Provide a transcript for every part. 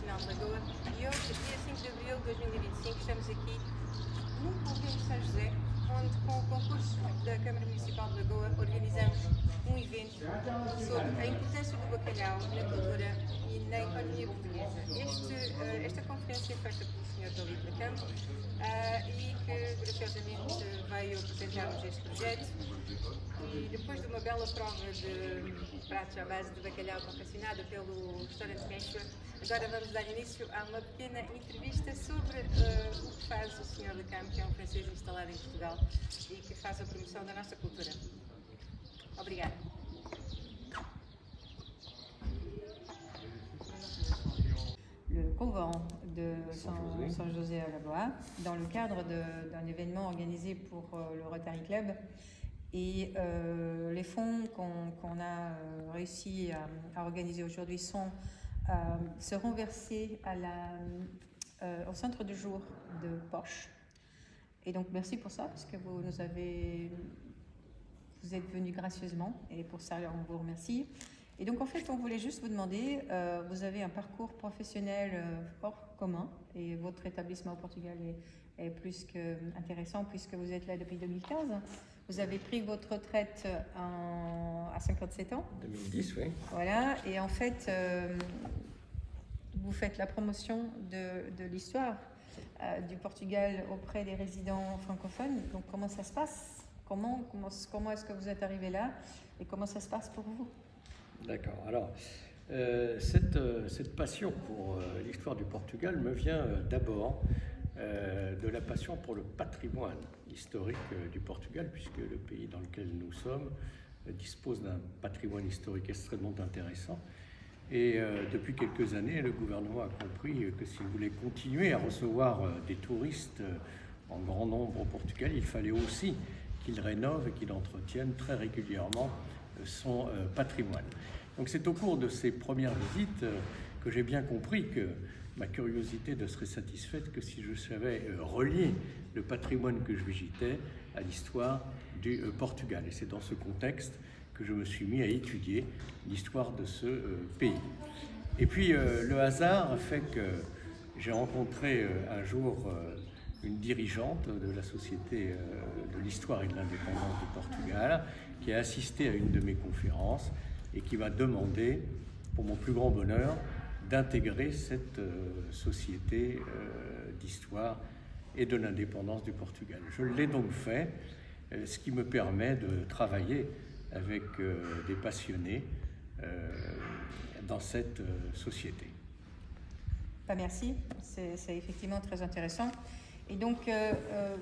Nacional de Lagoa e hoje, dia 5 de abril de 2025, estamos aqui no Convento de São José, onde com o concurso da Câmara Municipal de Lagoa organizamos um evento sobre a importância do bacalhau na cultura e na economia portuguesa. Esta conferência é feita pelo Sr. Dalito da Campo e que graciosamente veio apresentar-nos este projeto. E depois de uma bela prova de pratos à base de bacalhau confeccionada pelo restaurante Quechua, agora vamos dar início a uma pequena entrevista sobre o que faz o Sr. da Campo, que é um francês instalado em Portugal e que faz a promoção da nossa cultura. Obrigada. Le couvent de Saint-José à Lagoa, dans le cadre d'un événement organisé pour le Rotary Club. Et les fonds qu'on a réussi à organiser aujourd'hui seront versés au centre de jour de Poche. Et donc merci pour ça, parce que vous êtes venus gracieusement, et pour ça on vous remercie. Et donc en fait on voulait juste vous demander, vous avez un parcours professionnel hors commun, et votre établissement au Portugal est plus qu'intéressant puisque vous êtes là depuis 2015. Vous avez pris votre retraite à 57 ans. 2010, oui. Voilà, et en fait, vous faites la promotion de l'histoire du Portugal auprès des résidents francophones. Donc comment ça se passe? Comment est-ce que vous êtes arrivé là et comment ça se passe pour vous? D'accord. Alors, cette passion pour l'histoire du Portugal me vient d'abord de la passion pour le patrimoine historique du Portugal, puisque le pays dans lequel nous sommes dispose d'un patrimoine historique extrêmement intéressant. Et depuis quelques années, le gouvernement a compris que s'il voulait continuer à recevoir des touristes en grand nombre au Portugal, il fallait aussi qu'il rénove et qu'il entretienne très régulièrement son patrimoine. Donc c'est au cours de ces premières visites que j'ai bien compris que ma curiosité ne serait satisfaite que si je savais relier le patrimoine que je visitais à l'histoire du Portugal. Et c'est dans ce contexte que je me suis mis à étudier l'histoire de ce pays. Et puis le hasard a fait que j'ai rencontré un jour une dirigeante de la Société de l'Histoire et de l'Indépendance du Portugal qui a assisté à une de mes conférences et qui m'a demandé, pour mon plus grand bonheur, d'intégrer cette société d'histoire et de l'indépendance du Portugal. Je l'ai donc fait, ce qui me permet de travailler avec des passionnés dans cette société. Merci, c'est effectivement très intéressant. Et donc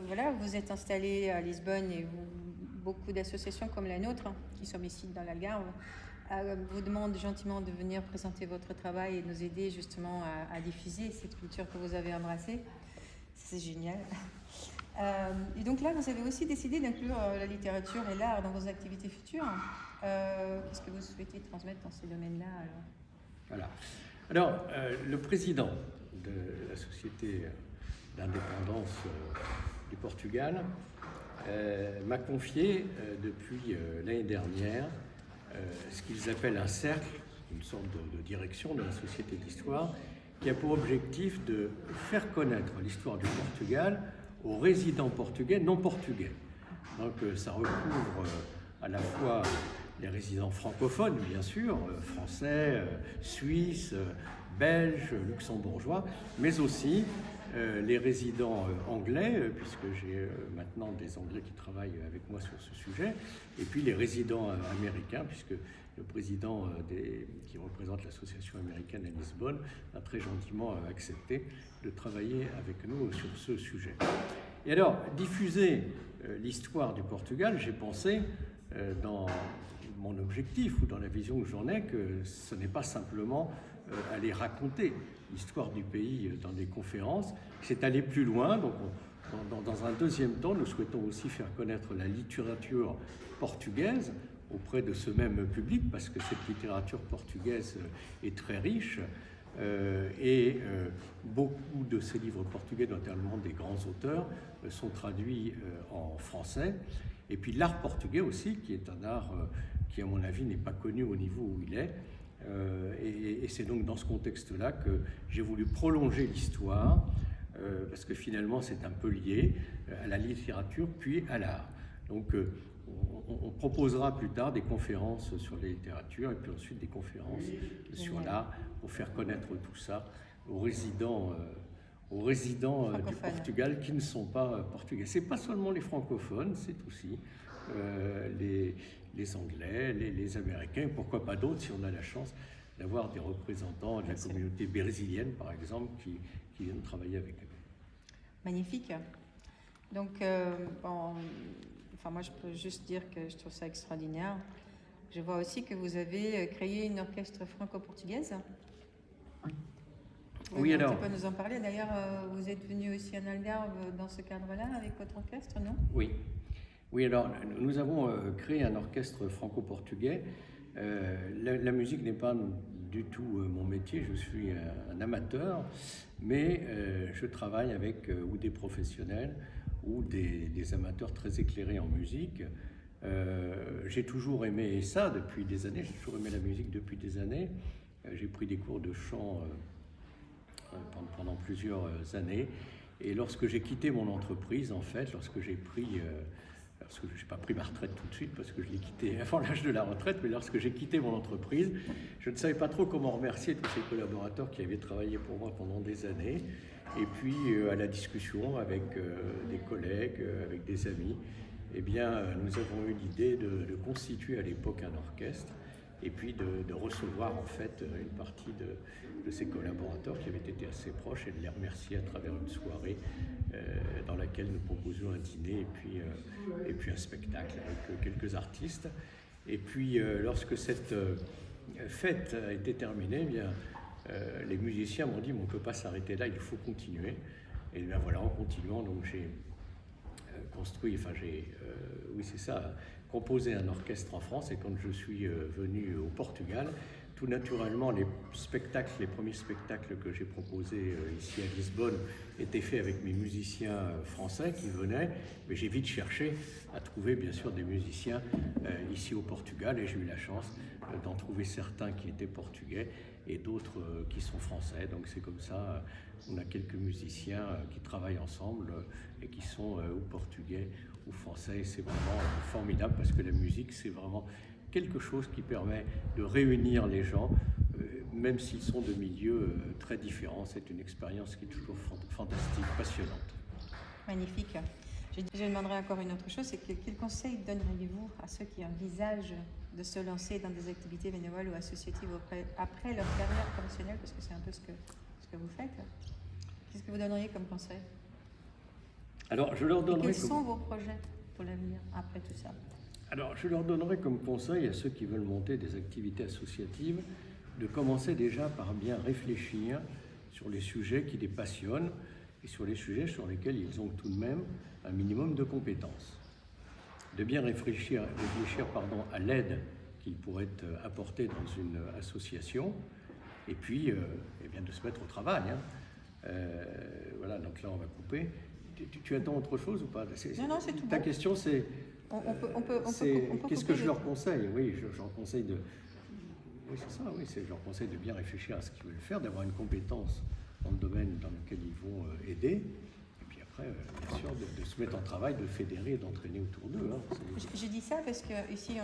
voilà, vous êtes installé à Lisbonne et beaucoup d'associations comme la nôtre, qui sommes ici dans l'Algarve, vous demande gentiment de venir présenter votre travail et nous aider justement à diffuser cette culture que vous avez embrassée. C'est génial. Et donc là, vous avez aussi décidé d'inclure la littérature et l'art dans vos activités futures. Qu'est-ce que vous souhaitez transmettre dans ces domaines-là alors? Voilà. Alors, le président de la Société d'indépendance du Portugal m'a confié depuis l'année dernière ce qu'ils appellent un cercle, une sorte de direction de la Société d'Histoire, qui a pour objectif de faire connaître l'histoire du Portugal aux résidents portugais non portugais. Donc ça recouvre à la fois les résidents francophones, bien sûr, français, suisses, belges, luxembourgeois, mais aussi les résidents anglais, puisque j'ai maintenant des Anglais qui travaillent avec moi sur ce sujet, et puis les résidents américains, puisque le président qui représente l'association américaine à Lisbonne a très gentiment accepté de travailler avec nous sur ce sujet. Et alors, diffuser l'histoire du Portugal, j'ai pensé dans mon objectif ou dans la vision que j'en ai, que ce n'est pas simplement aller raconter l'histoire du pays dans des conférences, c'est aller plus loin. Donc dans un deuxième temps, nous souhaitons aussi faire connaître la littérature portugaise auprès de ce même public, parce que cette littérature portugaise est très riche et beaucoup de ces livres portugais, notamment des grands auteurs, sont traduits en français. Et puis l'art portugais aussi, qui est un art qui, à mon avis, n'est pas connu au niveau où il est. Et c'est donc dans ce contexte-là que j'ai voulu prolonger l'histoire, parce que finalement c'est un peu lié à la littérature puis à l'art. Donc on proposera plus tard des conférences sur la littérature et puis ensuite des conférences sur l'art pour faire connaître tout ça aux résidents du Portugal qui ne sont pas portugais. C'est pas seulement les francophones, c'est aussi les Anglais, les Américains, et pourquoi pas d'autres si on a la chance d'avoir des représentants de la communauté brésilienne, par exemple, qui viennent travailler avec eux. Magnifique. Donc, moi, je peux juste dire que je trouve ça extraordinaire. Je vois aussi que vous avez créé une orchestre franco-portugaise. Oui, alors. Tu peux nous en parler. D'ailleurs, vous êtes venu aussi en Algarve dans ce cadre-là avec votre orchestre, non? Oui. Oui, alors, nous avons créé un orchestre franco-portugais. La musique n'est pas du tout mon métier, je suis un amateur, mais je travaille avec ou des professionnels ou des amateurs très éclairés en musique. J'ai toujours aimé ça depuis des années, j'ai toujours aimé la musique depuis des années. J'ai pris des cours de chant pendant plusieurs années. Et lorsque j'ai quitté mon entreprise, en fait, lorsque j'ai pris... parce que je n'ai pas pris ma retraite tout de suite, parce que je l'ai quitté avant l'âge de la retraite, mais lorsque j'ai quitté mon entreprise, je ne savais pas trop comment remercier tous ces collaborateurs qui avaient travaillé pour moi pendant des années. Et puis, à la discussion avec des collègues, avec des amis, eh bien, nous avons eu l'idée de constituer à l'époque un orchestre et puis de recevoir en fait une partie de ces collaborateurs qui avaient été assez proches et de les remercier à travers une soirée dans laquelle nous proposions un dîner et puis un spectacle avec quelques artistes. Et puis lorsque cette fête a été terminée, eh bien, les musiciens m'ont dit on ne peut pas s'arrêter là, il faut continuer. Et bien voilà, en continuant, donc j'ai composé un orchestre en France. Et quand je suis venu au Portugal, tout naturellement, les premiers spectacles que j'ai proposés ici à Lisbonne étaient faits avec mes musiciens français qui venaient, mais j'ai vite cherché à trouver bien sûr des musiciens ici au Portugal, et j'ai eu la chance d'en trouver certains qui étaient portugais et d'autres qui sont français. Donc c'est comme ça, on a quelques musiciens qui travaillent ensemble et qui sont ou portugais ou français. C'est vraiment formidable parce que la musique, c'est vraiment quelque chose qui permet de réunir les gens, même s'ils sont de milieux très différents. C'est une expérience qui est toujours fantastique, passionnante. Magnifique. Je demanderai encore une autre chose, c'est quel conseil donneriez-vous à ceux qui envisagent de se lancer dans des activités bénévoles ou associatives après leur carrière professionnelle, parce que c'est un peu ce que vous faites? Qu'est-ce que vous donneriez comme conseil? Alors, je leur donnerai... Quels sont vos projets pour l'avenir après tout ça? Alors, je leur donnerai comme conseil à ceux qui veulent monter des activités associatives de commencer déjà par bien réfléchir sur les sujets qui les passionnent et sur les sujets sur lesquels ils ont tout de même un minimum de compétences. De bien réfléchir à l'aide qu'ils pourraient apporter dans une association, et puis eh bien de se mettre au travail. Voilà, donc là on va couper. Tu attends autre chose ou pas? Non, c'est tout. Ta question c'est... On peut qu'est-ce que je leur conseille? Oui, je leur conseille de... Oui, c'est ça, oui, je leur conseille de bien réfléchir à ce qu'ils veulent faire, d'avoir une compétence dans le domaine dans lequel ils vont aider. Et puis après, bien sûr, de se mettre en travail, de fédérer et d'entraîner autour d'eux. Je dis ça parce qu'ici,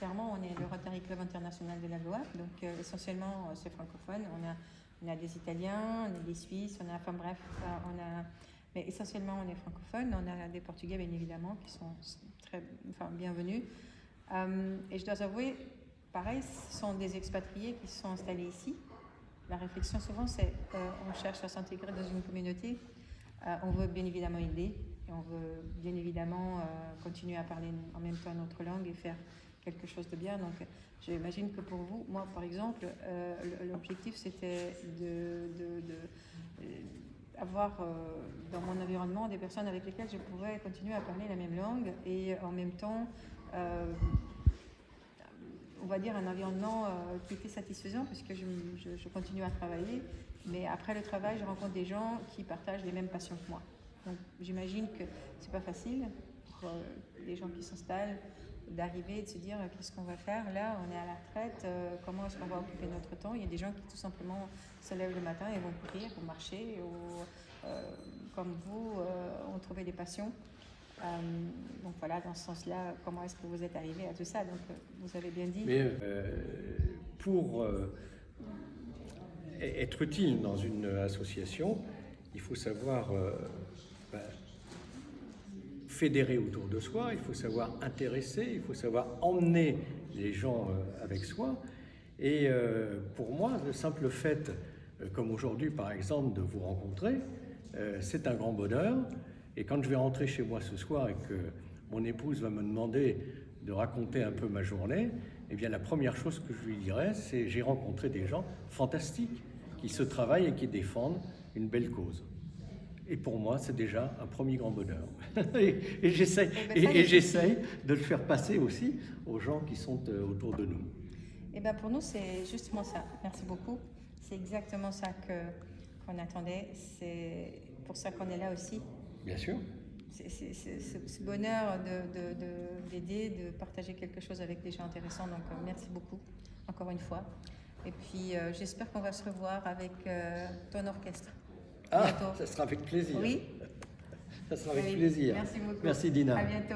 on est le Rotary Club International de la Loire, donc essentiellement c'est francophone. On a des Italiens, on a des Suisses, mais essentiellement on est francophone. On a des Portugais bien évidemment qui sont bienvenus. Et je dois avouer, pareil, ce sont des expatriés qui se sont installés ici. La réflexion souvent c'est on cherche à s'intégrer dans une communauté, on veut bien évidemment aider et on veut bien évidemment continuer à parler en même temps notre langue et faire quelque chose de bien. Donc j'imagine que pour vous, moi par exemple, l'objectif c'était avoir dans mon environnement des personnes avec lesquelles je pouvais continuer à parler la même langue et en même temps on va dire un environnement qui était satisfaisant puisque je continue à travailler, mais après le travail je rencontre des gens qui partagent les mêmes passions que moi. Donc j'imagine que c'est pas facile pour les gens qui s'installent d'arriver et de se dire qu'est-ce qu'on va faire là, on est à la retraite, comment est-ce qu'on va occuper notre temps. Il y a des gens qui tout simplement se lèvent le matin et vont courir ou marcher ou comme vous ont trouvé des passions. Donc voilà, dans ce sens-là, comment est-ce que vous êtes arrivé à tout ça? Donc vous avez bien dit. Mais pour être utile dans une association, il faut savoir fédérer autour de soi, il faut savoir intéresser, il faut savoir emmener les gens avec soi. Et pour moi, le simple fait, comme aujourd'hui par exemple, de vous rencontrer, c'est un grand bonheur. Et quand je vais rentrer chez moi ce soir et que mon épouse va me demander de raconter un peu ma journée, eh bien la première chose que je lui dirai, c'est j'ai rencontré des gens fantastiques qui se travaillent et qui défendent une belle cause. Et pour moi, c'est déjà un premier grand bonheur. et j'essaye de le faire passer aussi aux gens qui sont autour de nous. Et bien pour nous, c'est justement ça. Merci beaucoup. C'est exactement ça qu'on attendait. C'est pour ça qu'on est là aussi. Bien sûr. C'est ce bonheur d'aider, de partager quelque chose avec des gens intéressants. Donc merci beaucoup, encore une fois. Et puis j'espère qu'on va se revoir avec ton orchestre. Ah, bientôt. ça sera avec plaisir. Oui. Ça sera avec plaisir. Merci beaucoup. Merci Dina. À bientôt.